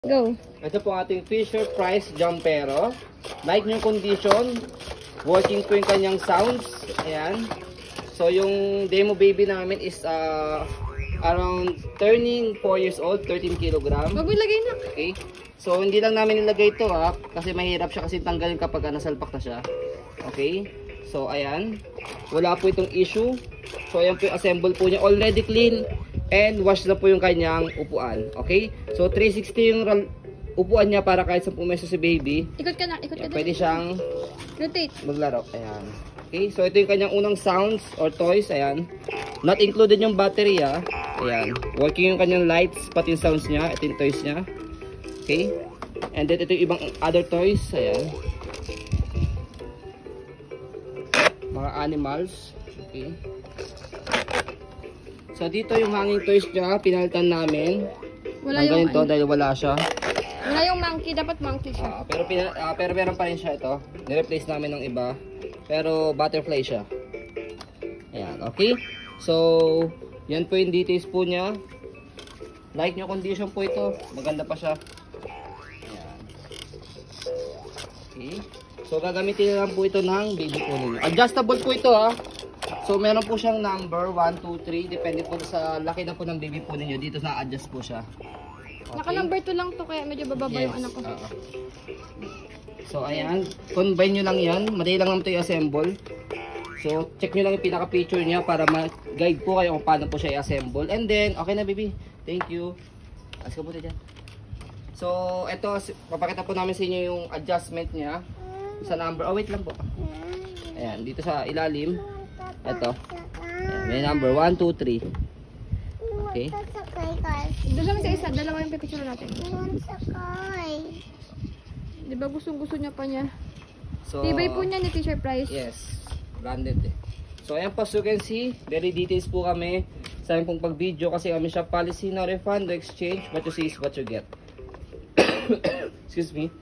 Go. Ito po ating Fisher Price Jumpero. Like yung condition, working po yung kanyang sounds. Ayan. So yung demo baby namin is around turning 4 years old, 13 kg. Wag mo ilagay na. Okay. So hindi lang namin nilagay ito kasi mahirap siya kasi tanggalin kapag nasalpak na siya. Okay. So ayan. Wala po itong issue. So ayan po yung assemble po niya. Already clean. And wash na po yung kanyang upuan. Okay? So 360 yung upuan niya para kahit 10 pesos si baby. Ikot ka na, ikot ka na. Pwede siyang rotate. maglaro. Ayan. Okay? So ito yung kanyang unang sounds or toys. Ayan. Not included yung battery Ayan. Working yung kanyang lights pati yung sounds niya. Ito yung toys niya. Okay? And then ito yung ibang other toys. Ayan. Mga animals. Okay? So dito yung hanging toys niya, pinalitan namin. Wala yung ganito dahil wala siya. Wala yung monkey, dapat monkey siya. Pero meron pa rin siya ito. Ni-replace namin ng iba. Pero butterfly siya. Ayan, okay? So, yan po yung details po niya. Like nyo condition po ito. Maganda pa siya. Ayan. Okay. So, gagamitin na lang po ito ng baby po ninyo. Adjustable po ito So, meron po siyang number 1, 2, 3. Depende po sa laki na po ng baby po ninyo. Dito na-adjust po siya. Okay. Naka-number 2 lang to kaya medyo bababa yung anak ko. So, ayan. Combine nyo lang yan. Madali lang naman ito i-assemble. So, check nyo lang yung pinaka-picture niya para ma-guide po kayo kung paano po siya i-assemble. And then, okay na baby. Thank you. Alas ka po dyan. So, ito, papakita po namin sa inyo yung adjustment niya sa number. Oh, wait lang po. Ayan, dito sa ilalim. Ito. Ayan, may number 1, 2, 3. Okay. Doon lang sa isa, dalawa yung pipicture natin. Diba gustong-gusto niya pa niya? So, Tibay po niya ni Fisher Price. Yes. Branded So, ayan po, as you can see, very details po kami sa aming pong pag-video kasi kami siya policy, no refund, no exchange. What you see is what you get. Excuse me.